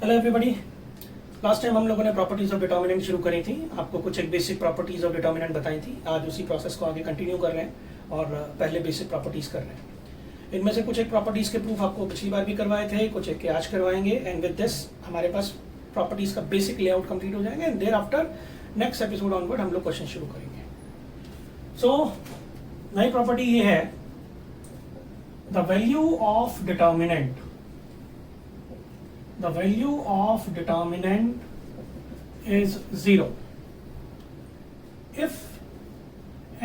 Hello everybody. Last time हम लोगों ने प्रॉपर्टीज ऑफ डिटर्मिनेंट शुरू करी थी, आपको कुछ एक बेसिक प्रॉपर्टीज ऑफ डिटर्मिनेंट बताई थी। आज उसी प्रोसेस को आगे कंटिन्यू कर रहे हैं और पहले बेसिक प्रॉपर्टीज कर रहे हैं। इनमें से कुछ एक प्रॉपर्टीज के प्रूफ आपको पिछली बार भी करवाए थे, कुछ एक के आज करवाएंगे। एंड विद दिस हमारे पास प्रॉपर्टीज का बेसिक लेआउट कंप्लीट हो जाएगा। And thereafter next episode onward हम लोग क्वेश्चन शुरू करेंगे। सो नई प्रॉपर्टी ये है, the value of determinant is 0 if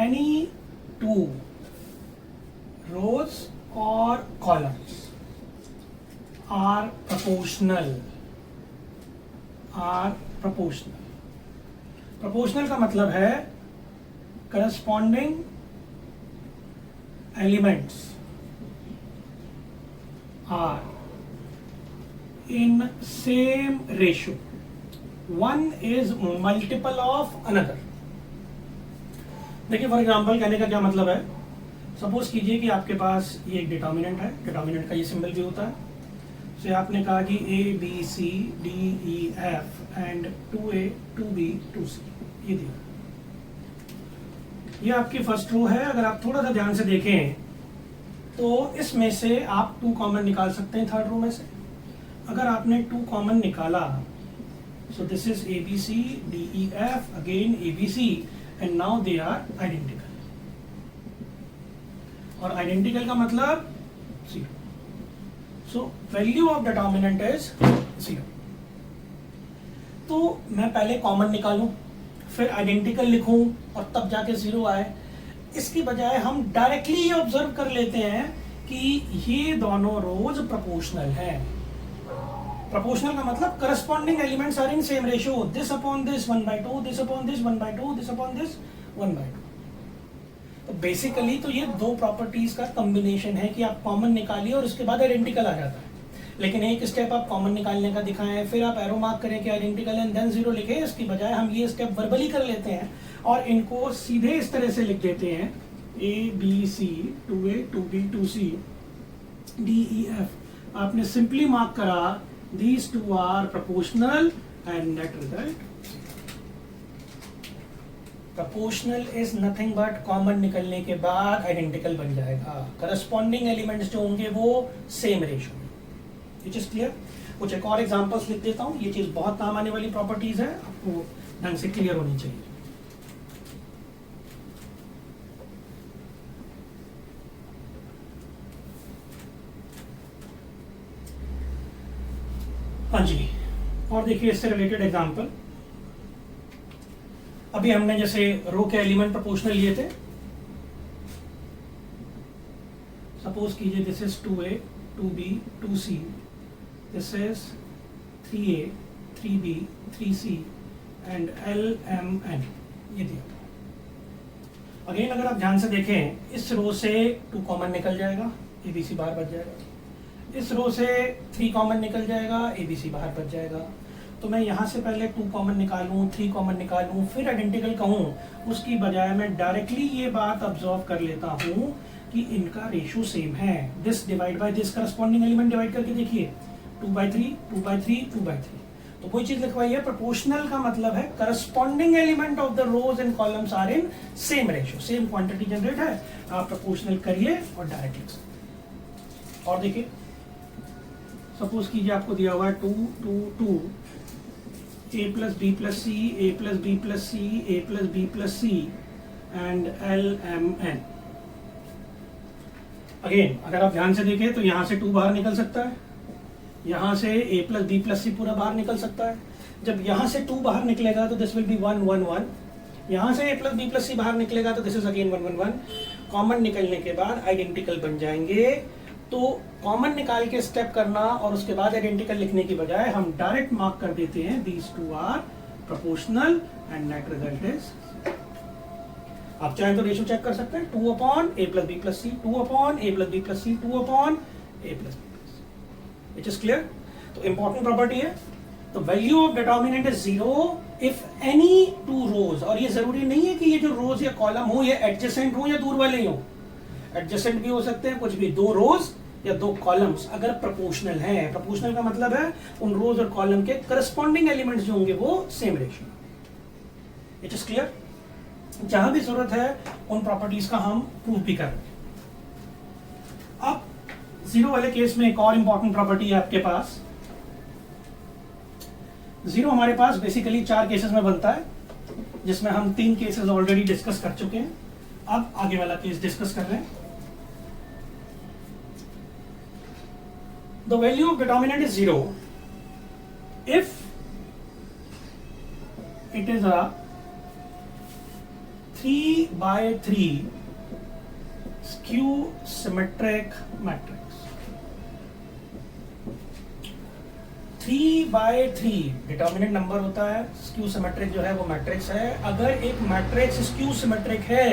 any two rows or columns are proportional का मतलब है corresponding elements are in same ratio, one is multiple of another। देखिए फॉर एग्जांपल कहने का क्या मतलब है, सपोज कीजिए कि आपके पास ये एक डिटर्मिनेंट है, डिटर्मिनेंट का ये सिंबल भी होता है। से आपने कहा कि A B C D E F and 2a 2b 2c ये दिया। ये आपकी फर्स्ट रो है। अगर आप थोड़ा सा ध्यान से देखें तो इसमें से आप 2 कॉमन निकाल सकते हैं थर्ड रो में से। अगर आपने 2 कॉमन निकाला, so this is A B C D E F again A B C and now they are identical. और आइडेंटिकल का मतलब 0। So value of determinant is 0। तो मैं पहले कॉमन निकालूं, फिर आइडेंटिकल लिखूं और तब जाके 0 आए। इसकी बजाय हम डायरेक्टली ये ऑब्जर्व कर लेते हैं कि ये दोनों रोज प्रोपोर्शनल हैं। प्रोपोर्शनल का मतलब corresponding elements are in same ratio, this upon this 1/2, this upon this 1/2, this upon this 1/2। तो बेसिकली तो ये दो प्रॉपर्टीज का कॉम्बिनेशन है कि आप कॉमन निकालिए और उसके बाद आइडेंटिकल आ जाता है। लेकिन एक स्टेप आप कॉमन निकालने का दिखाएं, फिर आप एरो मार्क करें कि आइडेंटिकल एंड देन 0 लिखें। इसकी बजाय हम ये स्टेप वर्बली कर लेते हैं और इनको सीधे इस तरह से लिख देते हैं, A B C 2a 2b 2c D E F. आपने सिंपली मार्क करा these two are proportional and net result proportional is nothing but common निकलने के बाद आइडेंटिकल बन जाएगा। करस्पॉन्डिंग एलिमेंट्स जो होंगे वो सेम रेशियो में। ये चीज क्लियर? कुछ एक और एग्जांपल्स लिख देता हूं। ये चीज बहुत काम आने वाली प्रॉपर्टीज है, आपको ढंग से क्लियर होनी चाहिए। हाँ जी, और देखिए इससे रिलेटेड एग्जांपल। अभी हमने जैसे रो के एलिमेंट प्रोपोर्शनल लिए थे। सपोज कीजिए this is 2a 2b 2c, this is 3a 3b 3c and LMN ये दिया। अगेन अगर आप ध्यान से देखें, इस रो से 2 कॉमन निकल जाएगा, ABC बाहर बच जाएगा। इस रो से 3 कॉमन निकल जाएगा, ABC बाहर बच जाएगा। तो मैं यहाँ से पहले 2 कॉमन निकालूं, 3 कॉमन निकालूं, फिर आइडेंटिकल कहूँ, उसकी बजाय मैं डायरेक्टली ये बात ऑब्जर्व कर लेता हूँ कि इनका रेशियो सेम है। This divide by this, corresponding element divide करके देखिए, 2/3 2/3 2/3। तो कोई चीज लिखवाई है। प्रोपोर्शनल का मतलब है corresponding element of the rows and columns are in same ratio, same quantity generate है। आप प्रोपोर्शनल करिए और डायरेक्ट लिख सकते। और देखिए सपोज कीजिए आपको दिया हुआ है 2 2 2 a plus b plus c a plus b plus c a plus b plus c and LMN। Again अगर आप ध्यान से देखें तो यहां से 2 बाहर निकल सकता है, यहां से a प्लस बी प्लस सी पूरा बाहर निकल सकता है। जब यहां से 2 बाहर निकलेगा तो दिस विल बी 1 1 1। यहां से a प्लस बी प्लस सी बाहर निकलेगा तो दिस इज अगेन 1 1 1। कॉमन निकलने के बाद आइडेंटिकल बन जाएंगे। तो कॉमन निकाल के स्टेप करना और उसके बाद आइडेंटिकल लिखने की बजाय हम डायरेक्ट मार्क कर देते हैं these two are proportional and net result is। आप चाहें तो रेशियो चेक कर सकते हैं, 2/a plus b plus c 2/a plus b plus c 2/a plus b plus c। Which is clear? तो इंपॉर्टेंट प्रॉपर्टी है। तो value of determinant is 0 if any 2 रोज। और ये जरूरी नहीं है कि ये जो रोज या कॉलम हो ये एडजेसेंट हो या दूर वाले ही हो। एडजेसेंट भी हो सकते हैं, कुछ भी। 2 रोज या दो कॉलम्स अगर प्रोपोर्शनल हैं, प्रोपोर्शनल का मतलब है उन रोज और कॉलम के करस्पॉन्डिंग एलिमेंट्स जो होंगे वो same ratio. It is clear? जहां भी जरूरत है उन प्रॉपर्टीज का हम प्रूव भी कर रहे हैं। अब जीरो वाले केस में एक और इंपॉर्टेंट प्रॉपर्टी है आपके पास। जीरो हमारे पास बेसिकली 4 केसेस में बनता है, जिसमें हम 3 केसेस ऑलरेडी डिस्कस कर चुके हैं। अब आगे वाला केस डिस्कस कर रहे हैं। The value of determinant is 0 if it is a 3x3 skew symmetric matrix। 3x3 determinant number होता है, स्क्यू सिमेट्रिक जो है वो मैट्रिक्स है। अगर एक मैट्रिक्स स्क्यू सिमेट्रिक है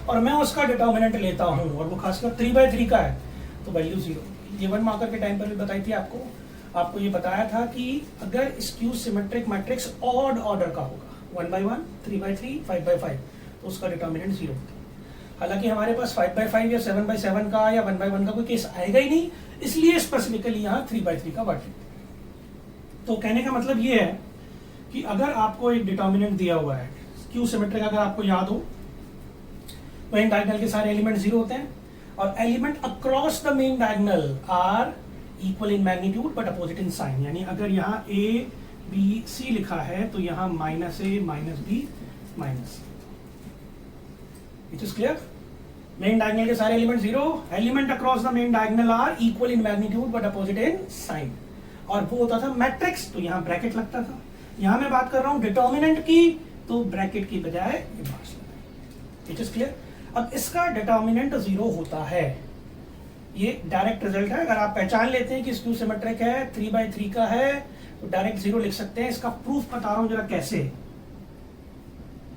और मैं उसका डिटर्मिनेंट लेता हूं और वो खासकर 3x3 का है तो वैल्यू 0। ये 1 मार्कर के टाइम पर भी बताई थी आपको ये बताया था कि अगर skew symmetric matrix odd order का होगा 1x1, 3x3, 5x5 तो उसका डिटर्मिनेंट 0 होता है। हालांकि हमारे पास 5x5 या 7x7 का या 1x1 का कोई केस आएगा ही नहीं, इसलिए स्पेसिफिकली यहाँ 3x3 का वर्ड। तो कहने का मतलब ये है कि अगर आपको एक डिटर्मिनेंट दिया हुआ है स्क्यू सिमेट्रिक, अगर आपको याद हो मेन डायगोनल के सारे एलिमेंट 0 होते हैं और element across the main diagonal are equal in magnitude but opposite in sign. यानी अगर यहाँ A B C लिखा है तो यहाँ -A -B -C। It is clear? Main diagonal के सारे element 0, element across the main diagonal are equal in magnitude but opposite in sign. और वो होता था मैट्रिक्स, तो यहाँ ब्रैकेट लगता था। यहाँ मैं बात कर रहा हूँ डिटर्मिनेंट की, तो ब्रैकेट की बजाय ये बॉक्स लगाएं। It is clear? अब इसका डिटर्मिनेंट 0 होता है, ये डायरेक्ट रिजल्ट है। अगर आप पहचान लेते हैं कि स्क्यू सिमेट्रिक है, 3x3 का है, तो डायरेक्ट 0 लिख सकते हैं। इसका प्रूफ बता रहा हूं जरा कैसे।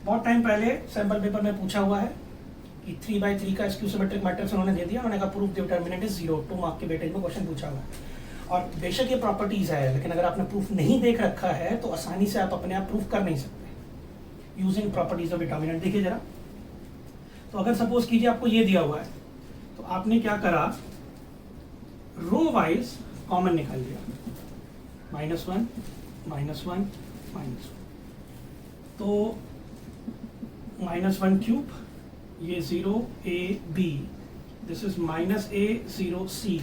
बहुत टाइम पहले सैंपल पेपर में पूछा हुआ है कि 3x3 का स्क्यू सिमेट्रिक मैट्रिक्स उन्होंने दे दिया, उन्होंने कहा प्रूफ डिटर्मिनेंट इज 0। 2 मार्क के वेटेज में क्वेश्चन पूछा हुआ है और बेशक ये प्रॉपर्टीज है, लेकिन अगर आपने प्रूफ नहीं देख रखा है तो आसानी से आप अपने आप प्रूफ कर नहीं सकते यूजिंग प्रॉपर्टीज ऑफ डिटर्मिनेंट। देखिए जरा, तो अगर सपोज कीजिए आपको ये दिया हुआ है तो आपने क्या करा, रो वाइज कॉमन निकाल लिया, -1 -1 -1। तो -1 क्यूब, ये 0 A B, this is -A 0 C,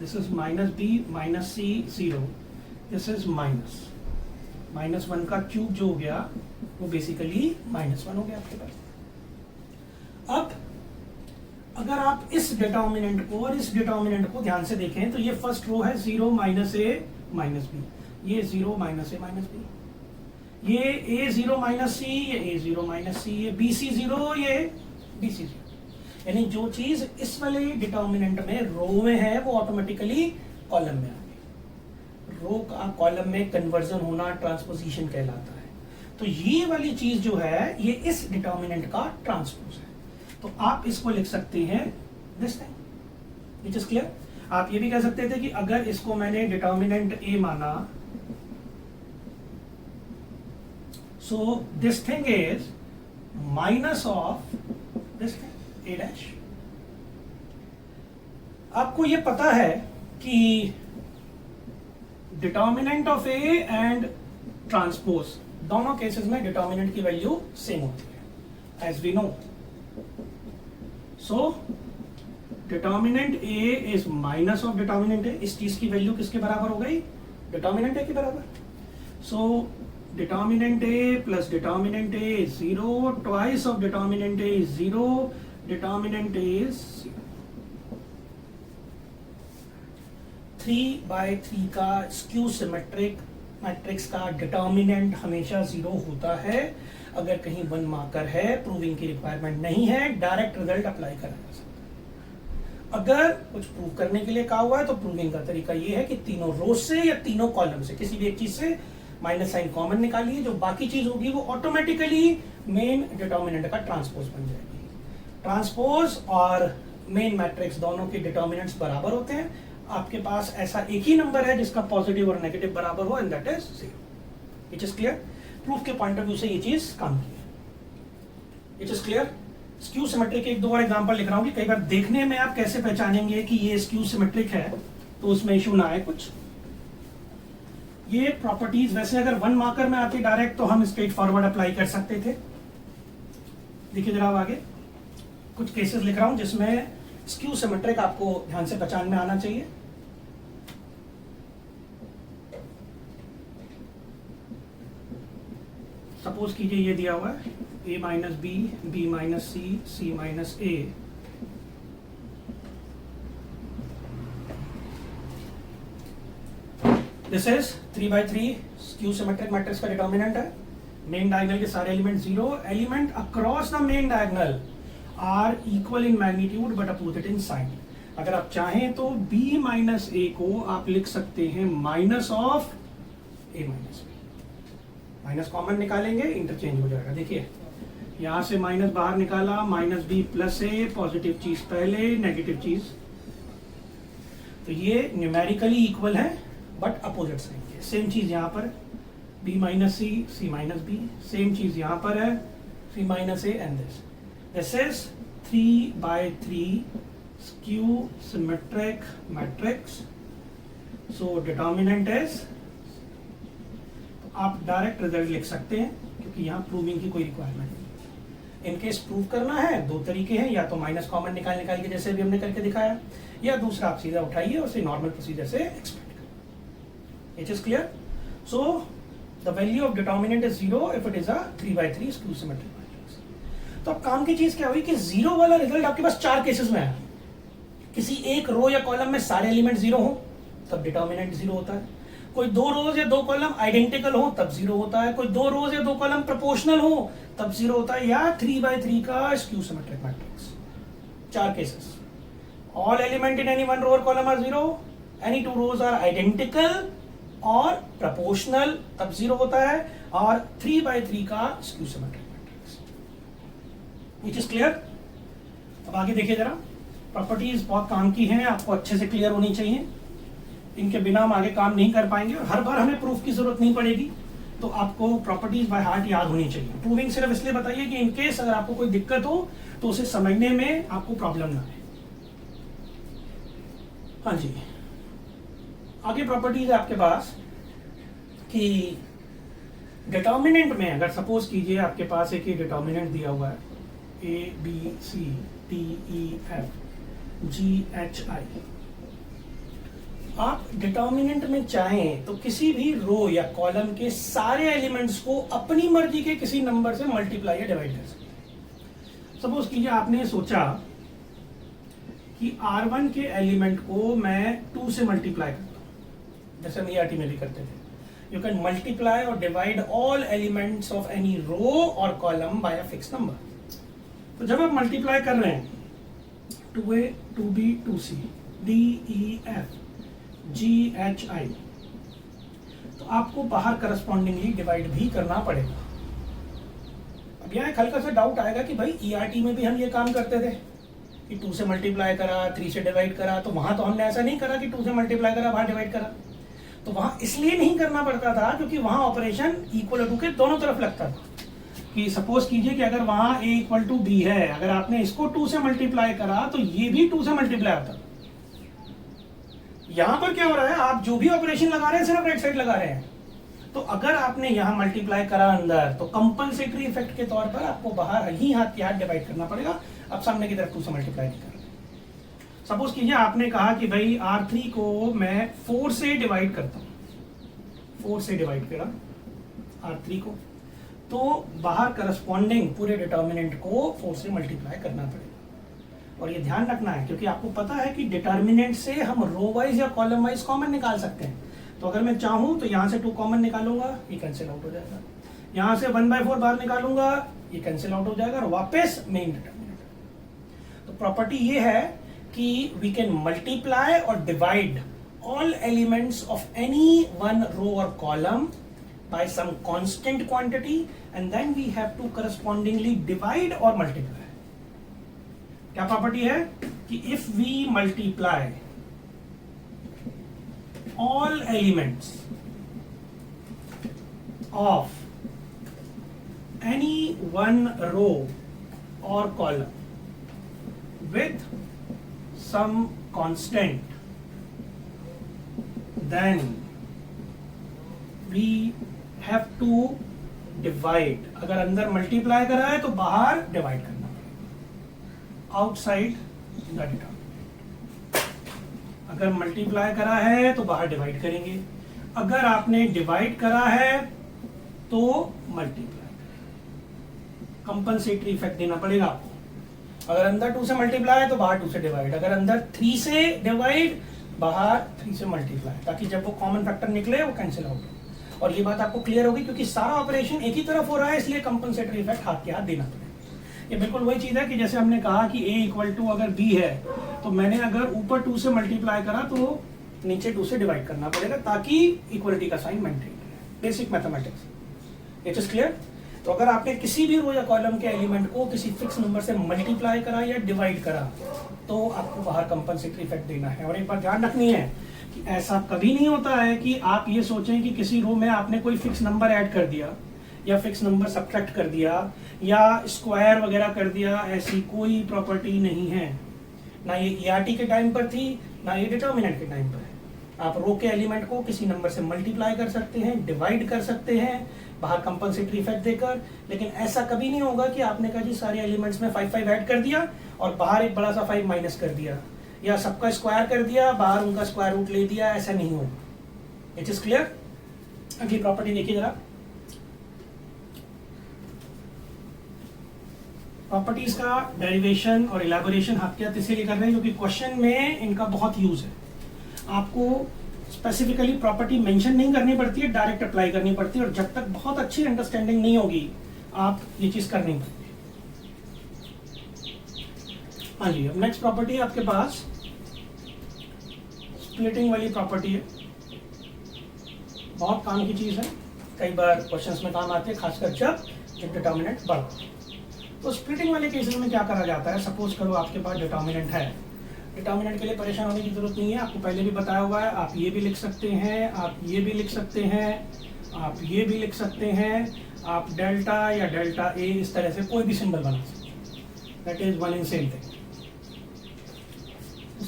this is -B -C 0, this is -1 का क्यूब जो हो गया वो बेसिकली -1 हो गया आपके पास। अब अगर आप इस डिटर्मिनेंट को और इस डिटर्मिनेंट को ध्यान से देखें तो ये फर्स्ट रो है 0 -A -B, ये 0 -A -B, ये A0 -C, ये A0 -C, ये BC 0, ये BC 0। यानी जो चीज इस वाले डिटर्मिनेंट में रो में है वो ऑटोमेटिकली कॉलम में आ गई। रो का कॉलम में कन्वर्जन होना ट्रांसपोजिशन कहलाता है। तो ये वाली चीज जो है ये इस डिटर्मिनेंट का ट्रांसपोज है। तो आप इसको लिख सकते हैं this thing. It is clear? आप ये भी कह सकते थे कि अगर इसको मैंने डिटर्मिनेंट A माना, so this thing is minus of this thing A dash. आपको ये पता है कि determinant of A and transpose दोनों केसेस में डिटर्मिनेंट की वैल्यू सेम होती है, as we know. So determinant A is minus of determinant A। इस चीज की वैल्यू किसके बराबर हो गई? डिटर्मिनेंट A के बराबर। So determinant A plus determinant A is 0, twice of determinant A is 0, determinant A is 0। 3x3 का स्क्यू सिमेट्रिक मैट्रिक्स का डिटर्मिनेंट हमेशा 0 होता है। अगर कहीं 1 मार्कर है, प्रूविंग की रिक्वायरमेंट नहीं है, डायरेक्ट रिजल्ट अप्लाई करा जा सकता है। अगर कुछ प्रूव करने के लिए कहा हुआ है तो प्रूविंग का तरीका ये है कि तीनों रो से या तीनों कॉलम से किसी भी एक चीज से माइनस साइन कॉमन निकालिए, जो बाकी चीज होगी वो ऑटोमेटिकली मेन डिटर्मिनेंट का ट्रांसपोज बन जाएगी। ट्रांसपोज और मेन मैट्रिक्स दोनों के डिटर्मिनेंट्स बराबर होते हैं। आपके पास ऐसा एक ही नंबर है जिसका पॉजिटिव और नेगेटिव बराबर हो, and that is 0। It is clear? Proof के पॉइंट ऑफ व्यू से ये चीज काम की है। It is clear? Skew symmetric एक दो और एग्जांपल लिख रहा हूँ कि कई बार देखने में आप कैसे पहचानेंगे कि ये स्क्यू सिमेट्रिक है, तो उसमें इशू ना आए कुछ। ये प्रॉपर्टीज वैसे अगर वन मार्कर में आती डायरेक्ट तो हम स्ट्रेट फॉरवर्ड अप्लाई कर सकते थे। देखिए जरा आगे कुछ केसेस लिख रहा हूं जिसमें स्क्यू सिमेट्रिक आपको ध्यान से पहचान में आना चाहिए। सपोज कीजिए ये दिया हुआ है a minus b, b minus c, c minus a. This is 3/3 skew symmetric matrix का डिटर्मिनेंट है। मेन डायगोनल के सारे element zero, element across the main diagonal are equal in magnitude but opposite in sign. अगर आप चाहें तो b minus ए को आप लिख सकते हैं minus of a minus b. Minus common निकालेंगे, इंटरचेंज हो जाएगा। देखिए यहां से माइनस बाहर निकाला, minus b plus a, positive चीज पहले, नेगेटिव चीज, तो ये न्यूमेरिकली इक्वल है बट अपोजिट साइन के। सेम चीज यहां पर b minus c, c minus b, same चीज यहां पर है c minus a and this is 3/3 skew symmetric matrix. So determinant is, आप डायरेक्ट रिजल्ट लिख सकते हैं क्योंकि यहाँ प्रूविंग की कोई रिक्वायरमेंट नहीं। इनकेस प्रूव करना है दो तरीके हैं, या तो माइनस कॉमन निकाल के जैसे भी हमने करके दिखाया, या दूसरा आप सीधा उठाइए और उसे नॉर्मल प्रोसीजर से एक्सपेक्ट करें। It is clear? So the value of determinant is 0 if it is a 3/3 skew symmetric matrix. तो अब काम की चीज क्या हुई कि 0 वाला रिजल्ट आपके पास 4 केसेस में है। किसी एक रो या कॉलम में सारे एलिमेंट 0 हो तब डिटर्मिनेंट 0 होता है। कोई दो रोज या दो कॉलम आइडेंटिकल हो तब 0 होता है। कोई दो रोज या दो कॉलम प्रोपोर्शनल हो तब 0 होता है। या 3/3 का skew symmetric matrix. 4 cases. All element in any one row और column are 0, any two rows are identical और प्रोपोर्शनल तब 0 होता है, और 3/3 का skew symmetric matrix. Which is clear? अब आगे देखिए जरा, प्रॉपर्टीज बहुत काम की हैं, आपको अच्छे से क्लियर होनी चाहिए। इनके बिना हम आगे काम नहीं कर पाएंगे और हर बार हमें प्रूफ की जरूरत नहीं पड़ेगी, तो आपको प्रॉपर्टीज बाय हार्ट याद होनी चाहिए। प्रूविंग सिर्फ इसलिए बताइए कि इनकेस अगर आपको कोई दिक्कत हो तो उसे समझने में आपको प्रॉब्लम ना आए। हाँ जी, आगे प्रॉपर्टीज है आपके पास कि डिटर्मिनेंट में अगर सपोज कीजिए आपके पास एक डिटर्मिनेंट दिया हुआ है ABCDEFGHI। आप डिटर्मिनेंट में चाहें तो किसी भी रो या कॉलम के सारे एलिमेंट्स को अपनी मर्जी के किसी नंबर से मल्टीप्लाई या डिवाइड कर सकते हैं। सपोज कीजिए आपने सोचा कि R1 के एलिमेंट को मैं 2 से मल्टीप्लाई करता हूं, जैसे हम ERT में भी करते थे। यू कैन मल्टीप्लाई और divide all elements of any row और column by a fix number. तो जब आप मल्टीप्लाई कर रहे हैं 2A 2B 2C DEF GHI, तो आपको बाहर करस्पॉन्डिंगली डिवाइड भी करना पड़ेगा। अब यहाँ एक हल्का सा डाउट आएगा कि भाई ERT में भी हम ये काम करते थे कि 2 से मल्टीप्लाई करा, 3 से डिवाइड करा, तो वहां तो हमने ऐसा नहीं करा कि 2 से मल्टीप्लाई करा वहां डिवाइड करा। तो वहां इसलिए नहीं करना पड़ता था क्योंकि वहां ऑपरेशन इक्वल टू के दोनों तरफ लगता था। कि सपोज कीजिए कि अगर वहां A इक्वल टू B है, अगर आपने इसको 2 से मल्टीप्लाई करा तो ये भी 2 से मल्टीप्लाई होता। यहां पर क्या हो रहा है, आप जो भी ऑपरेशन लगा रहे हैं सिर्फ राइट साइड लगा रहे हैं। तो अगर आपने यहां मल्टीप्लाई करा अंदर, तो कंपलसेटरी इफेक्ट के तौर पर आपको बाहर ही हाथ के हाथ डिवाइड करना पड़ेगा। अब सामने की तरफ 2 से मल्टीप्लाई नहीं कर रहे। सपोज कीजिए आपने कहा कि भाई R3 को मैं 4 से डिवाइड करता हूं, 4 से डिवाइड करा R3 को, तो बाहर करस्पॉन्डिंग पूरे डिटर्मिनेंट को 4 से मल्टीप्लाई करना पड़ेगा। और ये ध्यान रखना है क्योंकि आपको पता है कि डिटर्मिनेंट से हम रो वाइज या कॉलम वाइज कॉमन निकाल सकते हैं। तो अगर मैं चाहूं तो यहां से 2 कॉमन निकालूंगा, ये कैंसिल आउट हो जाएगा। यहां से 1/4 बाहर निकालूंगा, ये कैंसिल आउट हो जाएगा, और वापस मेन डिटर्मिनेंट। तो प्रॉपर्टी ये है कि वी कैन मल्टीप्लाई और divide all elements of any one row और column by some constant quantity, and then we have to correspondingly divide or multiply. क्या प्रॉपर्टी है कि if we multiply all elements of any one row or column with some constant, then we have to divide. अगर अंदर multiply करा है तो बाहर divide करना पड़ेगा, आउटसाइड द डिटरमिनेंट. अगर मल्टीप्लाई करा है तो बाहर डिवाइड करेंगे, अगर आपने डिवाइड करा है तो मल्टीप्लाई करेंगे. कंपनसेटरी इफेक्ट देना पड़ेगा आपको. अगर अंदर 2 से मल्टीप्लाई है तो बाहर 2 से डिवाइड, अगर अंदर 3 से डिवाइड बाहर 3 से मल्टीप्लाई, ताकि जब वो कॉमन फैक्टर निकले वो कैंसिल आउट हो. और ये बात आपको क्लियर होगी क्योंकि सारा ऑपरेशन एक ही तरफ हो रहा है, इसलिए कंपनसेटरी इफेक्ट हाथ के हाथ देना पड़ेगा. ये बिल्कुल वही चीज है कि जैसे हमने कहा कि a इक्वल टू अगर b है तो मैंने अगर ऊपर 2 से मल्टीप्लाई करा तो नीचे 2 से डिवाइड करना पड़ेगा ताकि इक्वलिटी का साइन मेंटेन रहे. Basic mathematics. It is clear. तो अगर आपने किसी भी रो या कॉलम के एलिमेंट को किसी फिक्स नंबर से मल्टीप्लाई करा या डिवाइड करा तो आपको बाहर कंपनसेटरी इफेक्ट देना है. और एक बात ध्यान रखनी है कि ऐसा कभी नहीं होता है कि आप ये सोचें कि किसी रो में आपने कोई फिक्स नंबर ऐड कर दिया या फिक्स नंबर सब्ट्रैक्ट कर दिया या स्क्वायर वगैरह कर दिया. ऐसी कोई प्रॉपर्टी नहीं है, ना ये ERT के टाइम पर थी ना ये डिटर्मिनेंट के टाइम पर है. आप रो के एलिमेंट को किसी नंबर से मल्टीप्लाई कर सकते हैं, डिवाइड कर सकते हैं बाहर कंपनसेटरी इफेक्ट देकर, लेकिन ऐसा कभी नहीं होगा कि आपने कहा जी सारे एलिमेंट्स में 5 5 ऐड कर दिया और बाहर एक बड़ा सा 5 माइनस कर दिया या सबका स्क्वायर कर दिया बाहर उनका स्क्वायर रूट ले दिया. ऐसा नहीं होगा. It is clear. अगली प्रॉपर्टी देखिए जरा. प्रॉपर्टीज का डेरिवेशन और इलेबोरेशन आपके साथ इसलिए कर रहे हैं क्योंकि क्वेश्चन में इनका बहुत यूज है. आपको स्पेसिफिकली प्रॉपर्टी मेंशन नहीं करनी पड़ती है, डायरेक्ट अप्लाई करनी पड़ती है. और जब तक बहुत अच्छी अंडरस्टैंडिंग नहीं होगी आप ये चीज कर नहीं पाएंगे. हाँ जी. अब नेक्स्ट प्रॉपर्टी है आपके पास स्प्लिटिंग वाली प्रॉपर्टी है. बहुत काम की चीज है, कई बार क्वेश्चंस में काम आती है, खासकर जब डिटर्मिनेंट बड़ा. तो स्प्लिटिंग वाले केसेस में क्या करा जाता है. सपोज करो आपके पास डिटर्मिनेंट है. डिटर्मिनेंट के लिए परेशान होने की जरूरत नहीं है, आपको पहले भी बताया हुआ है. आप ये भी लिख सकते हैं, आप ये भी लिख सकते हैं, आप ये भी लिख सकते हैं, आप डेल्टा या डेल्टा ए इस तरह से कोई भी सिंबल बना सकते हैं. That is one in same thing.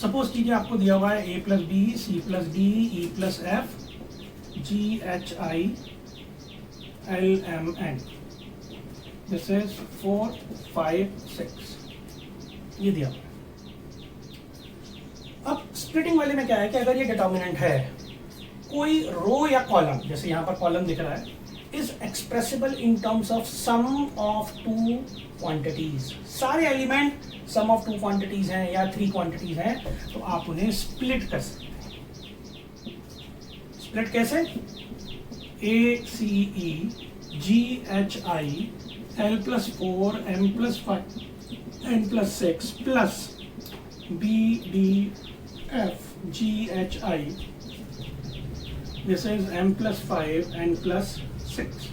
Suppose कीजिए आपको दिया हुआ है a plus B C plus D E plus f ji H I L M n. This is 4 5 6. ये दिया हुआ है. अब स्प्लिटिंग वाले में क्या है कि अगर ये डिटर्मिनेंट है, कोई रो या कॉलम, जैसे यहाँ पर कॉलम दिख रहा है, is expressible in terms of sum of 2 quantities. सारे एलिमेंट सम ऑफ 2 क्वांटिटीज हैं या 3 क्वांटिटीज हैं तो आप उन्हें स्प्लिट कर सकते हैं. स्प्लिट कैसे? A C E G H I L plus 4 M plus 5 N plus 6 plus B D F ji H I. This is M plus 5 N plus 6.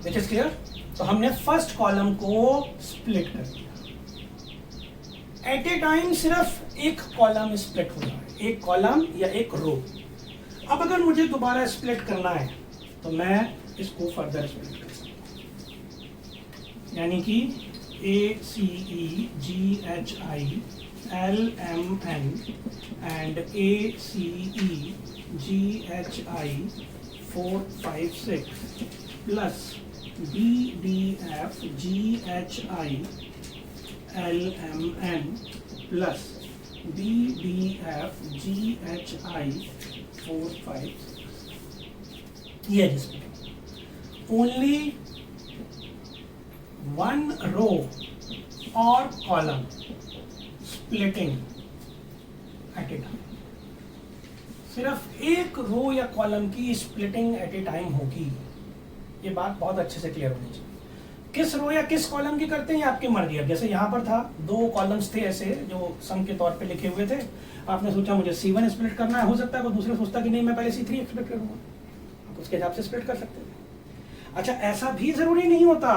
It is clear. तो हमने फर्स्ट कॉलम को split कर दिया. Eight a time सिर्फ एक column split हो रहा है, एक कॉलम या एक रो. अब अगर मुझे दोबारा स्प्लिट करना है तो मैं इसको फर्दर स्प्लिट कर सकता हूं. यानी कि A C E G H I L M N and A C E G H I 4 5 6 plus B D F ji H I L M N plus B D F ji H I 4 5 6. ये जिसमें only one row और column splitting at a time. सिर्फ एक रो या column की splitting at a time होगी. ये बात बहुत अच्छे से क्लियर होनी चाहिए. किस रो या किस कॉलम की करते हैं ये आपकी मर्जी है. जैसे यहाँ पर था 2 कॉलम्स थे ऐसे जो सम के तौर पे लिखे हुए थे. आपने सोचा मुझे C1 स्प्लिट करना है, हो सकता है वो दूसरे सोचता कि नहीं मैं पहले C3 स्प्लिट करूंगा, आप उसके हिसाब से स्प्लिट कर सकते हैं. अच्छा, ऐसा भी जरूरी नहीं होता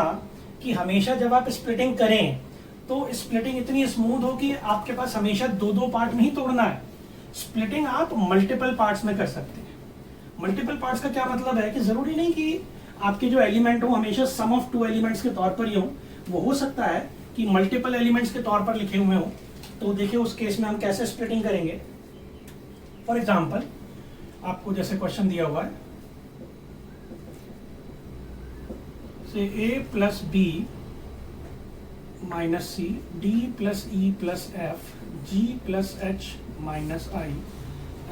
कि हमेशा जब आप स्प्लिटिंग करें तो स्प्लिटिंग इतनी स्मूथ हो कि आपके पास हमेशा 2 पार्ट में ही तोड़ना है. स्प्लिटिंग आप मल्टीपल पार्ट्स में कर सकते हैं. मल्टीपल पार्ट्स का क्या मतलब है कि जरूरी नहीं कि आपके जो एलिमेंट हो हमेशा सम ऑफ 2 एलिमेंट्स के तौर पर ही हो. वो हो सकता है कि मल्टीपल एलिमेंट्स के तौर पर लिखे हुए हो, तो देखिए उस केस में हम कैसे स्प्लिटिंग करेंगे। फॉर एग्जाम्पल आपको जैसे क्वेश्चन दिया हुआ है, से a plus b minus c d plus e plus f g plus h minus i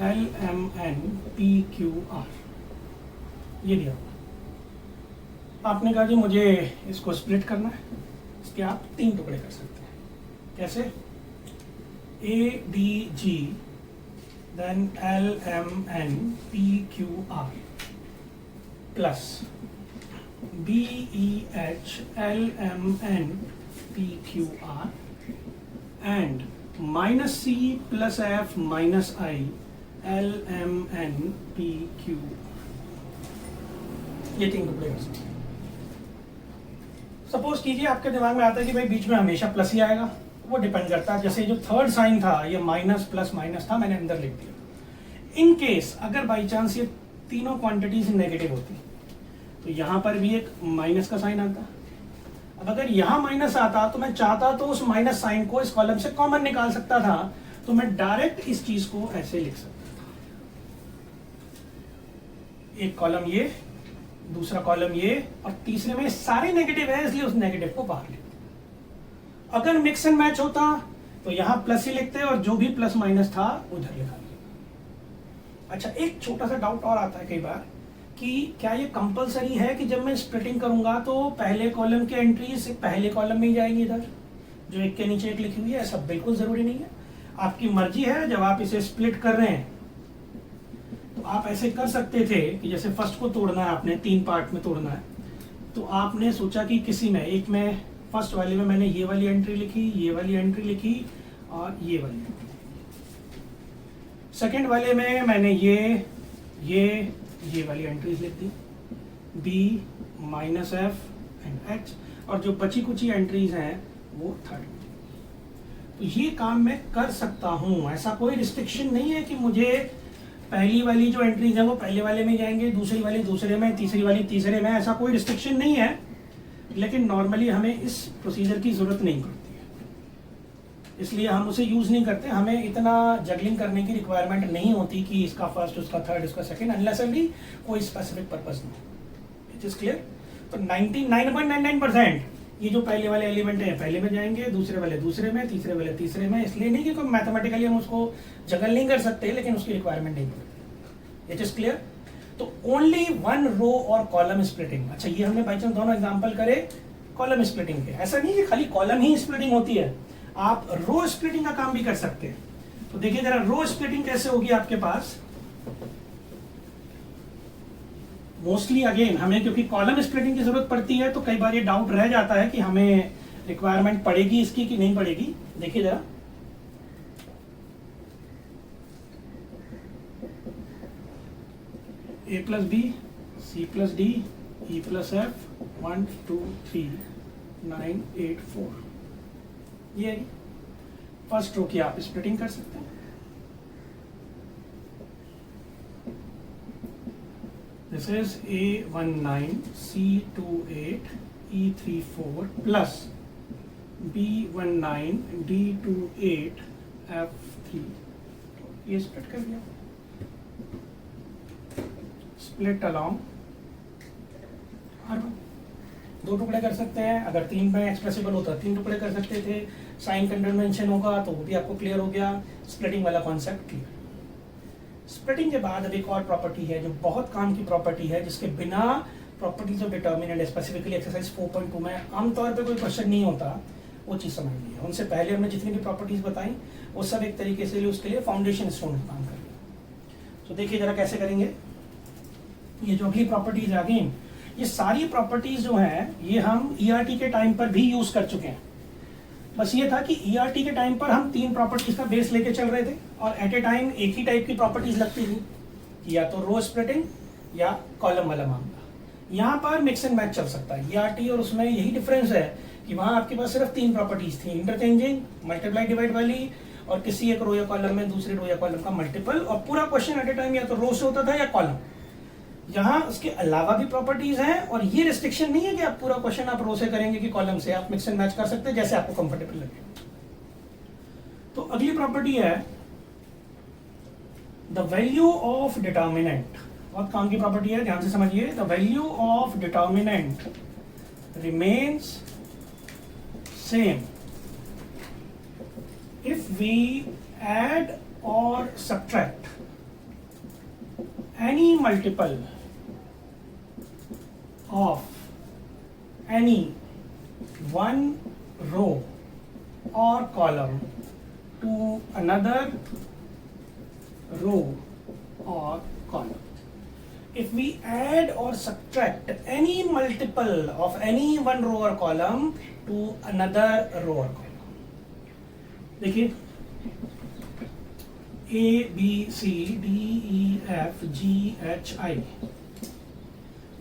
L M n p q r, ये दिया हुआ। आपने कहा जी मुझे इसको स्प्लिट करना है, इसके आप 3 टुकड़े कर सकते हैं। कैसे? A d g then l M n p q r plus b e h l M n p q r and minus c plus f minus i L M n p q, ये 3 टुकड़े कर सकते हैं। Suppose कीजिए आपके दिमाग में आता है कि भाई बीच में हमेशा प्लस ही आएगा, वो डिपेंड करता है। जैसे जो थर्ड साइन था ये माइनस प्लस माइनस था, मैंने अंदर लिख दिया। इन केस अगर बाई चांस ये तीनों क्वांटिटीज नेगेटिव होती तो यहां पर भी एक माइनस का साइन आता। अब अगर यहां माइनस आता तो मैं चाहता तो उस माइनस साइन को इस कॉलम से कॉमन निकाल सकता था, तो मैं डायरेक्ट इस चीज को ऐसे लिख सकता था, एक कॉलम ये, दूसरा कॉलम ये, और तीसरे में सारे नेगेटिव है इसलिए उस नेगेटिव को बाहर लिखते। अगर मिक्स एंड मैच होता तो यहां प्लस ही लिखते और जो भी प्लस माइनस था उधर लिखा। अच्छा, एक छोटा सा डाउट और आता है कई बार कि क्या ये कंपलसरी है कि जब मैं स्प्लिटिंग करूंगा तो पहले कॉलम की एंट्रीज पहले कॉलम में ही जाएंगी, इधर जो एक के नीचे एक लिखी हुई है? ऐसा बिल्कुल जरूरी नहीं है, आपकी मर्जी है। जब आप इसे स्प्लिट कर रहे हैं तो आप ऐसे कर सकते थे कि जैसे फर्स्ट को तोड़ना है, आपने 3 पार्ट में तोड़ना है, तो आपने सोचा कि किसी में एक में, फर्स्ट वाले में मैंने ये वाली एंट्री लिखी, ये वाली एंट्री लिखी और ये वाली एंट्री। सेकेंड वाले में मैंने ये वाली एंट्रीज लिख दी, B minus F and H, और जो बची कुची एंट्रीज हैं वो थर्ड। तो ये काम मैं कर सकता हूं, ऐसा कोई रिस्ट्रिक्शन नहीं है कि मुझे पहली वाली जो एंट्रीज है वो पहले वाले में जाएंगे, दूसरी वाली दूसरे में, तीसरी वाली तीसरे में, ऐसा कोई रिस्ट्रिक्शन नहीं है। लेकिन नॉर्मली हमें इस प्रोसीजर की जरूरत नहीं पड़ती है, इसलिए हम उसे यूज नहीं करते। हमें इतना जगलिंग करने की रिक्वायरमेंट नहीं होती कि इसका फर्स्ट, उसका थर्ड, उसका सेकंड, अनलेस अभी कोई स्पेसिफिक पर्पस नहीं। It is clear? तो 99.99% ये जो पहले वाले एलिमेंट है पहले में जाएंगे, दूसरे वाले दूसरे में, तीसरे वाले तीसरे में। इसलिए नहीं कि मैथमेटिकली हम उसको जगल नहीं कर सकते, लेकिन उसकी रिक्वायरमेंट नहीं पड़ती। It is clear? तो ओनली 1 रो और कॉलम स्प्लिटिंग। अच्छा, ये हमने बाई चांस दोनों एग्जांपल करे कॉलम स्प्लिटिंग के। ऐसा नहीं कि खाली कॉलम ही स्प्लिटिंग होती है, आप रो स्प्लिटिंग का काम भी कर सकते हैं। तो देखिए जरा रो स्प्लिटिंग कैसे होगी आपके पास। मोस्टली अगेन हमें क्योंकि कॉलम स्प्लिटिंग की जरूरत पड़ती है, तो कई बार ये डाउट रह जाता है कि हमें रिक्वायरमेंट पड़ेगी इसकी कि नहीं पड़ेगी। देखिए जरा, A plus B C plus D E plus F 1 2 3 9 8 4, ये है फर्स्ट रो की आप स्प्लिटिंग कर सकते हैं। This is A19 C28 E34 plus B19 D28 F3, ये स्प्लिट कर दिया। स्प्लिट अलोंग R1, 2 टुकड़े कर सकते हैं। अगर 3 में एक्सप्रेसिबल होता 3 टुकड़े कर सकते थे। साइन कन्वेंशन होगा तो वो भी आपको क्लियर हो गया। स्प्लिटिंग वाला कॉन्सेप्ट क्लियर। स्प्लिटिंग के बाद अब एक और प्रॉपर्टी है जो बहुत काम की प्रॉपर्टी है, जिसके बिना properties of determinant specifically exercise 4.2 में आमतौर पे कोई क्वेश्चन नहीं होता, वो चीज़ समझ ली है। उनसे पहले हमने जितनी भी प्रॉपर्टीज बताई वो सब एक तरीके से उसके लिए फाउंडेशन स्टोन का काम करेंगे। तो देखिए जरा कैसे करेंगे। ये जो अगली प्रॉपर्टीज आ गई, ये सारी प्रॉपर्टीज जो हैं ये हम ERT के टाइम पर भी यूज कर चुके हैं। बस ये था कि ERT के टाइम पर हम 3 प्रॉपर्टीज का बेस लेके चल रहे थे और एट ए टाइम एक ही टाइप की प्रॉपर्टीज लगती थी, या तो रो स्प्लिटिंग या कॉलम वाला मामला। यहाँ पर मिक्स एंड मैच चल सकता है। ERT और उसमें यही डिफरेंस है कि वहाँ आपके पास सिर्फ 3 प्रॉपर्टीज थी, इंटरचेंजिंग, मल्टीप्लाई डिवाइड वाली, और किसी एक रो या कॉलम में दूसरे रो या कॉलम का मल्टीपल, और पूरा क्वेश्चन एट ए टाइम या तो रो से होता था या कॉलम। यहाँ उसके अलावा भी प्रॉपर्टीज हैं, और ये रिस्ट्रिक्शन नहीं है कि आप पूरा क्वेश्चन आप रो से करेंगे कि कॉलम से, आप मिक्स एंड मैच कर सकते हैं जैसे आपको कंफर्टेबल लगे। तो अगली प्रॉपर्टी है द वैल्यू ऑफ डिटर्मिनेंट। बहुत काम की प्रॉपर्टी है, ध्यान से समझिए। The value of determinant remains same if we add और subtract any multiple of any one row or column to another row or column. If we add or subtract any multiple of any one row or column to another row or column, देखिए A B C D E F G H I,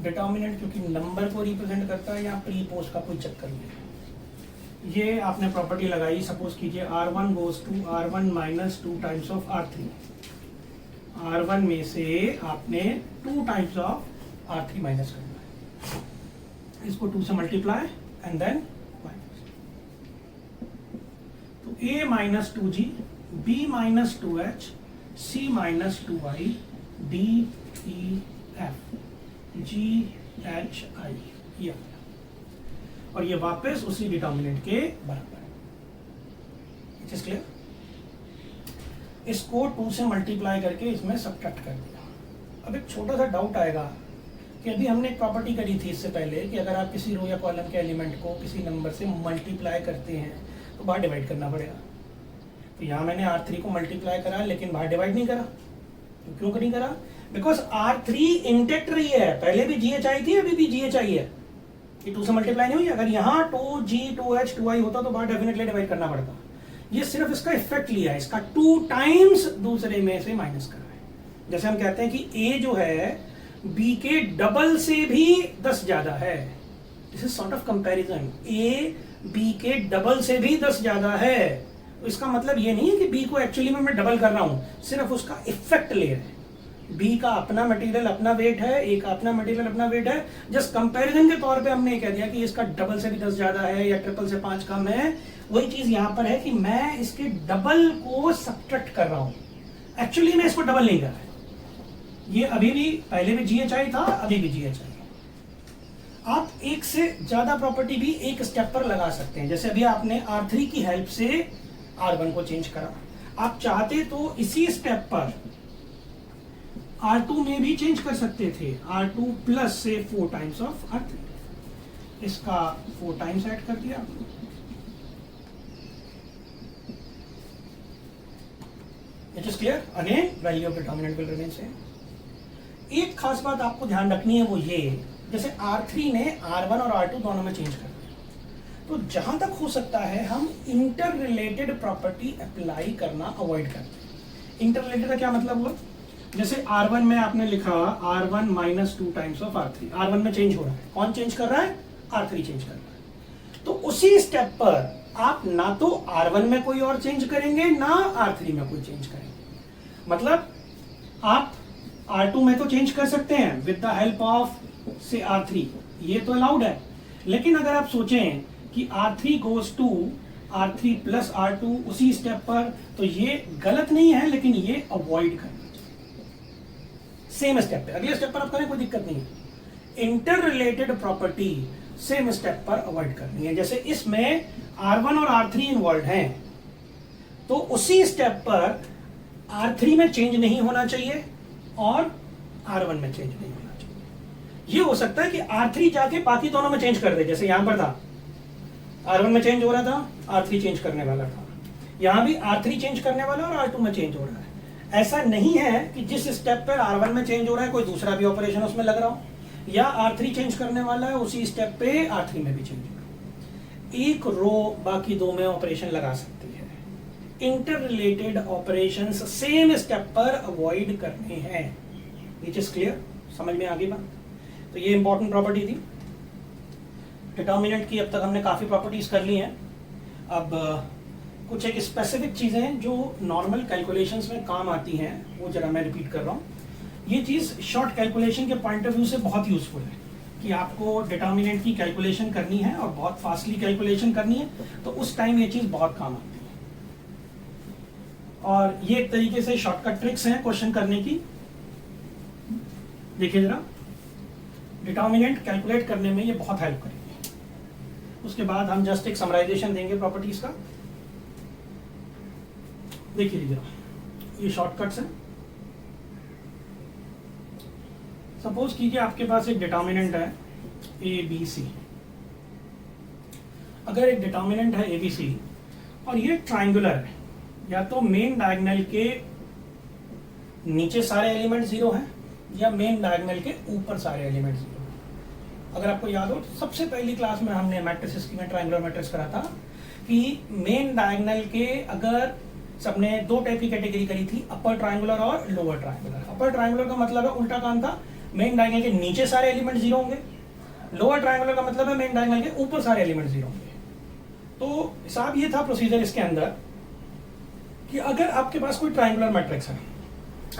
determinant क्योंकि number को represent करता है, या pre post का कोई चक्कर नहीं है। ये आपने प्रॉपर्टी लगाई, सपोज कीजिए R1 goes to R1 minus 2 times of R3। R1 में से आपने 2 टाइम्स ऑफ R3 माइनस करना है, इसको 2 से मल्टीप्लाई एंड देन माइनस। तो A minus 2G, B minus 2H, C minus 2I, D E F G H I, ये, और ये वापस उसी डिटर्मिनेंट के बराबर है। It is clear? इसको 2 से मल्टीप्लाई करके इसमें सब्ट्रैक्ट कर दिया। अब एक छोटा सा डाउट आएगा कि अभी हमने एक प्रॉपर्टी करी थी इससे पहले कि अगर आप किसी रो या कॉलम के एलिमेंट को किसी नंबर से मल्टीप्लाई करते हैं तो बाहर डिवाइड करना पड़ेगा। तो यहाँ मैंने R3 को मल्टीप्लाई करा लेकिन बाहर डिवाइड नहीं करा। तो क्यों नहीं करा? बिकॉज R3 इंटेक्ट रही है, पहले भी GH आई थी, अभी भी GH आई है, ये 2 से मल्टीप्लाई नहीं हुई। अगर यहाँ 2G 2H 2I होता तो बाहर डेफिनेटली डिवाइड करना पड़ता। ये सिर्फ इसका इफेक्ट लिया है, इसका 2 टाइम्स दूसरे में से माइनस कर रहा है। जैसे हम कहते हैं कि A जो है B के डबल से भी 10 ज्यादा है। This is sort of comparison. A B के डबल से भी 10 ज्यादा है, तो इसका मतलब ये नहीं है कि B को एक्चुअली में मैं डबल कर रहा हूं, सिर्फ उसका इफेक्ट ले रहे हैं। B का अपना मटेरियल अपना वेट है, A का अपना मटेरियल अपना वेट है, जस्ट कंपैरिजन के तौर पे हमने कह दिया कि इसका डबल से भी 10 ज्यादा है या ट्रिपल से 5 कम है। वही चीज यहां पर है कि मैं इसके डबल को सब्ट्रैक्ट कर रहा हूं, एक्चुअली मैं इसको डबल नहीं कर रहा। ये अभी भी, पहले भी GHI था, अभी भी GHI। आप एक से ज्यादा प्रॉपर्टी भी एक स्टेप पर लगा सकते हैं। जैसे अभी आपने R3 की हेल्प से R1 को चेंज करा, आप चाहते तो इसी स्टेप पर R2 में भी चेंज कर सकते थे। R2 प्लस से 4 टाइम्स ऑफ R3, इसका 4 टाइम्स ऐड कर दिया। It is clear? Again value of determinant will remain same. एक खास बात आपको ध्यान रखनी है, वो ये, जैसे R3 ने R1 और R2 दोनों में चेंज कर दिया, तो जहां तक हो सकता है हम इंटर रिलेटेड प्रॉपर्टी अप्लाई करना अवॉइड करते हैं। इंटर रिलेटेड का क्या मतलब हुआ? जैसे R1 में आपने लिखा R1 minus 2 times of R3, R1 में चेंज हो रहा है, कौन चेंज कर रहा है? R3 चेंज कर रहा है। तो उसी स्टेप पर आप ना तो R1 में कोई और चेंज करेंगे, ना R3 में कोई चेंज करेंगे। मतलब आप R2 में तो चेंज कर सकते हैं विद द हेल्प ऑफ से R3, ये तो अलाउड है। लेकिन अगर आप सोचें कि R3 goes to R3 plus R2 उसी स्टेप पर, तो ये गलत नहीं है, लेकिन ये अवॉइड करना चाहिए। सेम स्टेप पे, अगले स्टेप पर आप करें, कोई दिक्कत नहीं है। Inter related property same step पर अवॉइड करनी है। जैसे इसमें R1 और R3 इन्वॉल्व हैं, तो उसी स्टेप पर R3 में चेंज नहीं होना चाहिए और R1 में चेंज नहीं होना चाहिए। ये हो सकता है कि R3 जाके बाकी दोनों में चेंज कर दे, जैसे यहां पर था R1 में चेंज हो रहा था, R3 चेंज करने वाला था, यहां भी R3 चेंज करने वाला और R2 में चेंज हो रहा है। ऐसा नहीं है कि जिस स्टेप पर R1 में चेंज हो रहा है कोई दूसरा भी ऑपरेशन उसमें लग रहा हो, या R3 चेंज करने वाला है उसी स्टेप पे R3 में भी चेंज हो रहा है। एक रो बाकी दो में ऑपरेशन लगा सकती है। Inter related operations same step पर अवॉइड करने हैं। Which is clear? समझ में आ गई बात? तो ये इंपॉर्टेंट प्रॉपर्टी थी डिटर्मिनेंट की। अब तक हमने काफी प्रॉपर्टीज कर ली हैं। अब कुछ एक स्पेसिफिक चीजें जो नॉर्मल कैलकुलेशंस में काम आती हैं वो जरा मैं रिपीट कर रहा हूँ। ये चीज शॉर्ट कैलकुलेशन के पॉइंट ऑफ व्यू से बहुत यूजफुल है कि आपको डिटर्मिनेंट की कैलकुलेशन करनी है और बहुत फास्टली कैलकुलेशन करनी है, तो उस टाइम ये चीज बहुत काम आती है। और ये एक तरीके से शॉर्टकट ट्रिक्स हैं क्वेश्चन करने की। देखिए जरा, डिटर्मिनेंट कैलकुलेट करने में ये बहुत हेल्प करेंगे। उसके बाद हम जस्ट एक समराइजेशन देंगे प्रॉपर्टीज का। देखिए जरा, ये शॉर्टकट्स हैं। सपोज कीजिए आपके पास एक डिटर्मिनेंट है ए बी सी। अगर एक डिटर्मिनेंट है ए बी सी और ये ट्राइंगुलर है, या तो मेन डायगोनल के नीचे सारे एलिमेंट जीरो हैं या मेन डायगोनल के ऊपर सारे एलिमेंट जीरो हैं। अगर आपको याद हो, सबसे पहली क्लास में हमने मैट्रिसेस की में ट्राइंगुलर मैट्रिक्स करा था कि मेन डायगोनल के अगर सबने दो टाइप की कैटेगरी करी थी, अपर ट्राइंगुलर और लोअर ट्राइंगुलर। अपर ट्राइंगुलर का मतलब है उल्टा काम था, मेन डायगोनल के नीचे सारे एलिमेंट जीरो होंगे। लोअर ट्राइंगुलर का मतलब है मेन डायगोनल के ऊपर सारे एलिमेंट जीरो होंगे। तो हिसाब ये था प्रोसीजर इसके अंदर कि अगर आपके पास कोई ट्राइंगुलर मैट्रिक्स है,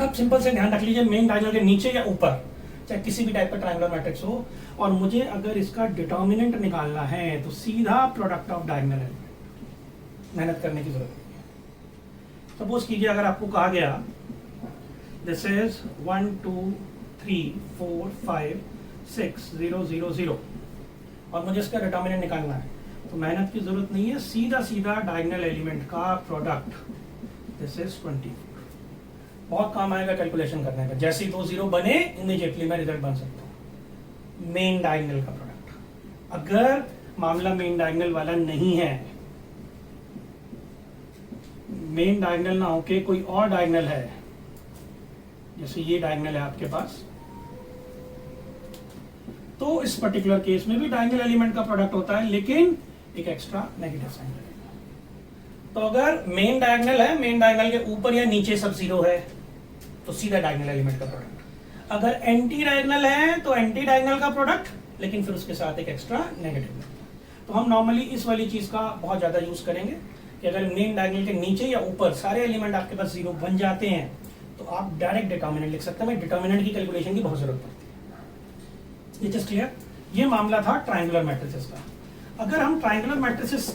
आप सिंपल से ध्यान रख लीजिए मेन डायगोनल के नीचे या ऊपर, चाहे किसी भी टाइप का ट्राइंगुलर मैट्रिक्स हो, और मुझे अगर इसका डिटर्मिनेंट निकालना है तो सीधा प्रोडक्ट ऑफ डायगोनल एलिमेंट, मेहनत करने की जरूरत नहीं है। सपोज कीजिए अगर आपको कहा गया दिस इज 1 2 3 4 5 6 0 0 0 और मुझे इसका डिटर्मिनेंट निकालना है, तो मेहनत की जरूरत नहीं है, सीधा सीधा डायगोनल एलिमेंट का प्रोडक्ट दिस इज 24। बहुत काम आएगा कैलकुलेशन करने का। जैसे ही 2 0 बने इमीडिएटली मैं रिजल्ट बन सकता हूँ। मेन डायगोनल का प्रोडक्ट। अगर मामला मेन डायगोनल वाला नहीं है, मेन डायगोनल ना होके कोई और डायगोनल है, जैसे ये डायगोनल है आपके पास, तो इस पर्टिकुलर केस में भी डायगोनल एलिमेंट का प्रोडक्ट होता है, लेकिन एक एक्स्ट्रा नेगेटिव साइन लगेगा। तो अगर मेन डायगोनल है, मेन डायगोनल के ऊपर या नीचे सब जीरो है, तो सीधा डायगोनल एलिमेंट का प्रोडक्ट। अगर एंटी डायगोनल है तो एंटी डायगोनल का प्रोडक्ट, लेकिन फिर उसके साथ एक एक्स्ट्रा नेगेटिव। तो हम नॉर्मली इस वाली चीज का बहुत ज्यादा यूज करेंगे कि अगर मेन डायगोनल के नीचे या ऊपर सारे एलिमेंट आपके पास जीरो बन जाते हैं तो आप डायरेक्ट डिटर्मिनेंट लिख सकते हैं। डिटर्मिनेंट की कैलकुलेशन की बहुत जरूरत पड़ती है। ये जस्ट क्लियर। ये मामला था ट्राइंगुलर मैट्रिसेस का। अगर हम ट्राइंगुलर मैट्रिसेस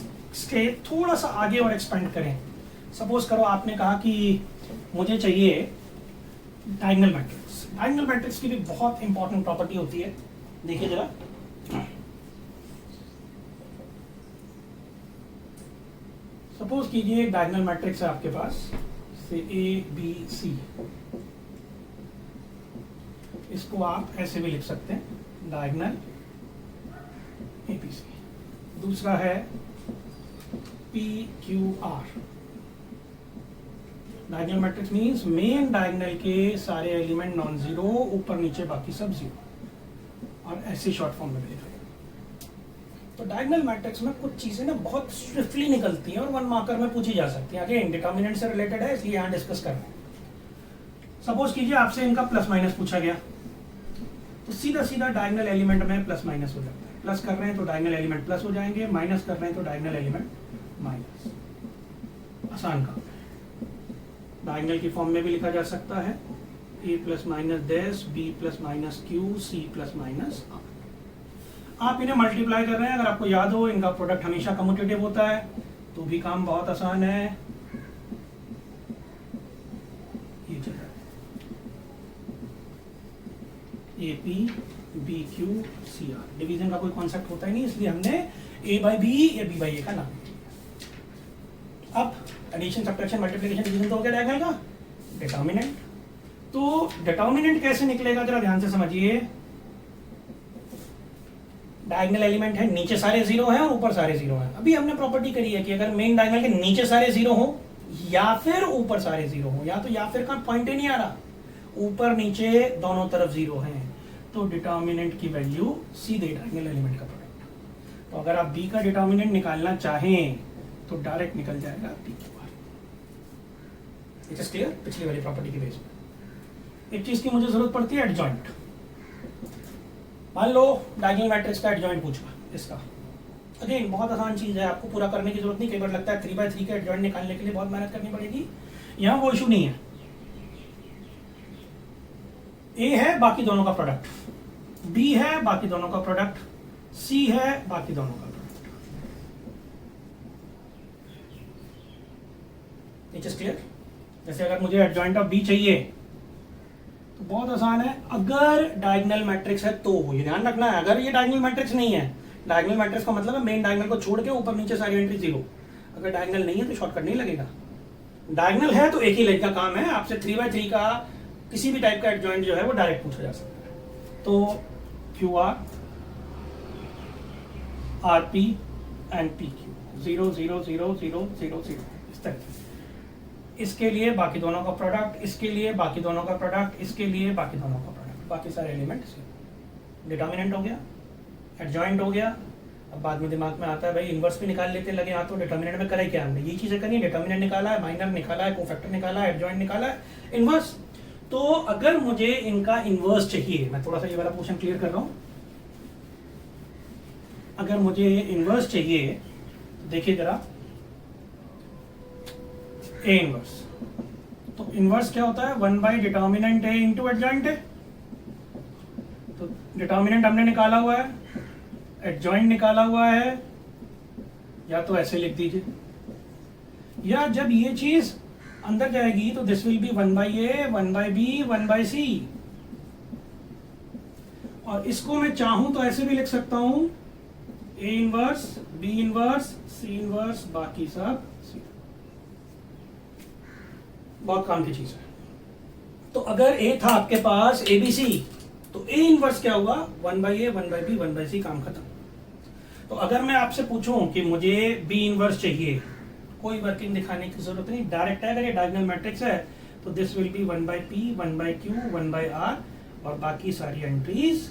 के थोड़ा सा आगे और एक्सपेंड करें, सपोज करो आपने कहा कि मुझे चाहिए डायगोनल मैट्रिक्स। डायगोनल मैट्रिक्स की भी बहुत इंपॉर्टेंट प्रॉपर्टी होती है। देखिए जरा, सपोज कीजिए एक डायगोनल मैट्रिक्स है आपके पास से ए बी सी। इसको आप ऐसे भी लिख सकते हैं, डायगोनल ए बी सी। दूसरा है p q r. Diagonal matrix means main diagonal के सारे एलिमेंट नॉन जीरो, ऊपर नीचे बाकी सब जीरो, और ऐसे शॉर्ट फॉर्म में भी लिखा। तो डायगोनल मैट्रिक्स में कुछ चीजें ना बहुत स्विफ्टली निकलती हैं और 1 मार्कर में पूछी जा सकती हैं। अगेन डिटर्मिनेंट से रिलेटेड है, इसलिए यहां डिस्कस कर रहे हैं। सपोज कीजिए आपसे इनका प्लस माइनस पूछा गया, तो सीधा सीधा डायगोनल एलिमेंट में प्लस माइनस हो जाता है। प्लस कर रहे हैं तो डायगोनल एलिमेंट प्लस हो जाएंगे, माइनस कर रहे हैं तो डायगोनल एलिमेंट माइनस। आसान काम है। डायगोनल की फॉर्म में भी लिखा जा सकता है, A plus minus dash, B plus minus Q, C plus minus R. आप इन्हें मल्टीप्लाई कर रहे हैं। अगर आपको याद हो इनका प्रोडक्ट हमेशा कम्यूटेटिव होता है, तो भी काम बहुत आसान है। ये चल रहा है a p b q c r. Division का कोई कॉन्सेप्ट होता ही नहीं, इसलिए हमने ए बाई बी या बी बाई ए का नाम दिया। अब एडिशन, सब्ट्रैक्शन, मल्टीप्लिकेशन, डिवीजन तो हो गया डायगोनल का। डिटर्मिनेंट, तो डिटर्मिनेंट कैसे निकलेगा जरा ध्यान से समझिए। डायगोनल एलिमेंट है, नीचे सारे जीरो हैं और ऊपर सारे जीरो हैं। अभी हमने प्रॉपर्टी करी है कि अगर मेन डायगोनल के नीचे सारे जीरो हो या फिर ऊपर सारे जीरो हो, या फिर का पॉइंट ही नहीं आ रहा, ऊपर नीचे दोनों तरफ जीरो हैं, तो डिटर्मिनेंट की वैल्यू सीधे डायगोनल एलिमेंट का प्रोडक्ट। तो अगर आप बी का डिटर्मिनेंट निकालना चाहें तो डायरेक्ट निकल जाएगा b q r. It is clear. पिछली वाली प्रॉपर्टी की बेस पर एक चीज की मुझे जरूरत पड़ती है, एडजॉइंट। मान लो डायगोनल मैट्रिक्स का एडजॉइंट पूछा इसका। अगेन बहुत आसान चीज है, आपको पूरा करने की जरूरत नहीं। कई बार लगता है 3/3 का एडजॉइंट निकालने के लिए बहुत मेहनत करनी पड़ेगी, यहाँ वो इशू नहीं है। ए है बाकी दोनों का प्रोडक्ट, बी है बाकी दोनों का प्रोडक्ट, सी है बाकी दोनों का प्रोडक्ट। It is clear. जैसे अगर मुझे एडजॉइंट ऑफ बी चाहिए तो बहुत आसान है, अगर डायगोनल मैट्रिक्स है तो, ये ध्यान रखना है, अगर ये डायगोनल मैट्रिक्स नहीं है, डायगोनल मैट्रिक्स का मतलब है मेन डायगोनल को छोड़ के ऊपर नीचे सारी एंट्री जीरो, अगर डायगोनल नहीं है तो शॉर्टकट नहीं लगेगा। डायगोनल है तो एक ही लाइन का काम है, आपसे 3x3 का किसी भी टाइप का एडजॉइंट जो है वो डायरेक्ट पूछा जा सकता है। तो Q R, R P and P Q, 0 0 0 0 0 0, इस तरह से। इसके लिए बाकी दोनों का प्रोडक्ट, इसके लिए बाकी दोनों का प्रोडक्ट, इसके लिए बाकी दोनों का प्रोडक्ट, बाकी सारे एलिमेंट डिटर्मिनेंट हो गया, एडजॉइंट हो गया। अब बाद में दिमाग में आता है भाई इन्वर्स भी निकाल लेते लगे, हाँ तो डिटर्मिनेंट में करे क्या हमने, ये चीजें करी, डिटर्मिनेंट निकाला है, माइनर निकाला है, कोफैक्टर निकाला है, एडजॉइंट निकाला है, इन्वर्स। तो अगर मुझे इनका इन्वर्स चाहिए, मैं थोड़ा सा ये वाला पोर्शन क्लियर कर रहा हूं, अगर मुझे इन्वर्स चाहिए तो देखिए जरा, ए इन्वर्स, तो इन्वर्स क्या होता है, 1 by determinant A into adjoint A. तो डिटर्मिनेंट हमने निकाला हुआ है, एडजॉइंट निकाला हुआ है, या तो ऐसे लिख दीजिए, या जब ये चीज अंदर जाएगी तो this will be 1 by A, 1 by B, 1 by C. और इसको मैं चाहूं तो ऐसे भी लिख सकता हूं, a inverse, b inverse, c inverse, बाकी सब सी। बहुत काम की चीज है। तो अगर ए था आपके पास ए बी सी, तो ए इनवर्स क्या हुआ, 1 by A, 1 by B, 1 by C, काम खत्म। तो अगर मैं आपसे पूछूं कि मुझे बी इनवर्स चाहिए, कोई वर्किंग दिखाने की जरूरत नहीं, डायरेक्ट है, अगर ये डायगोनल मैट्रिक्स है तो this will be 1 by p, 1 by q, 1 by r, और बाकी सारी एंट्रीज।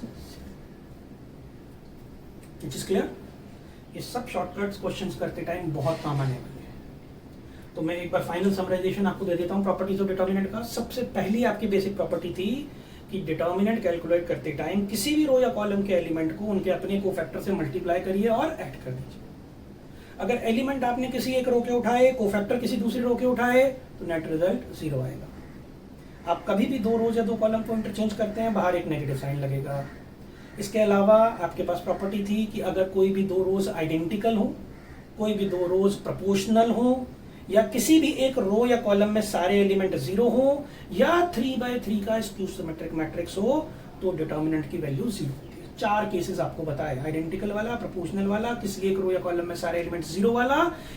It is clear. ये सब शॉर्टकट्स क्वेश्चंस करते टाइम बहुत काम आने वाले हैं। तो मैं एक बार फाइनल समराइजेशन आपको दे देता हूँ प्रॉपर्टीज ऑफ डिटर्मिनेंट का। सबसे पहली आपकी बेसिक प्रॉपर्टी थी कि डिटर्मिनेंट कैलकुलेट करते टाइम किसी भी रो या कॉलम के एलिमेंट को उनके अपने कोफैक्टर से मल्टीप्लाई करिए और ऐड कर दीजिए। अगर एलिमेंट आपने किसी एक रो के उठाए, कोफैक्टर किसी दूसरी रो के उठाए, तो नेट रिजल्ट 0 आएगा। आप कभी भी 2 रोज या 2 कॉलम को इंटरचेंज करते हैं, बाहर एक नेगेटिव साइन लगेगा। इसके अलावा आपके पास प्रॉपर्टी थी कि अगर कोई भी 2 रोज आइडेंटिकल हो, कोई भी 2 रोज प्रोपोर्शनल हो, या किसी भी एक रो या कॉलम में सारे एलिमेंट 0 हो, या 3x3 का स्क्यू सिमेट्रिक मैट्रिक्स हो, तो डिटर्मिनेंट की वैल्यू 0 होती है। 4 केसेस आपको बताए, आइडेंटिकल वाला, प्रोपोर्शनल वाला, किसी एक रो या कॉलम में सारे एलिमेंट 0 वाला,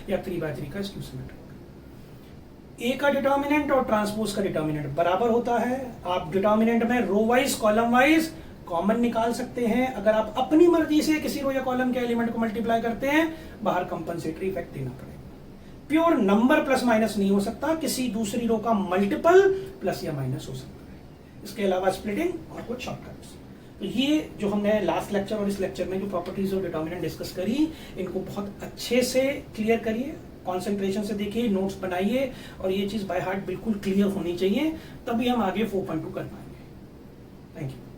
या 3x3 का स्क्यू सिमेट्रिक। ए का डिटर्मिनेंट और ट्रांसपोज का डिटर्मिनेंट बराबर होता है। आप डिटर्मिनेंट में row wise, column wise common निकाल सकते हैं। अगर आप अपनी मर्जी से किसी रो या कॉलम के एलिमेंट को मल्टीप्लाई करते हैं, बाहर कंपनसेटरी इफेक्ट देना पड़ेगा। प्योर नंबर प्लस माइनस नहीं हो सकता, किसी दूसरी रो का मल्टीपल प्लस या माइनस हो सकता है। इसके अलावा स्प्लिटिंग और कुछ शॉर्टकट्स। तो ये जो हमने लास्ट लेक्चर और इस लेक्चर में जो प्रॉपर्टीज ऑफ डिटर्मिनेंट डिस्कस करी, इनको बहुत अच्छे से क्लियर करिए, कॉन्सेंट्रेशन से देखिए, नोट्स बनाइए, और ये चीज बाय हार्ट बिल्कुल क्लियर होनी चाहिए, तभी हम आगे 4.2 कर पाएंगे। Thank you.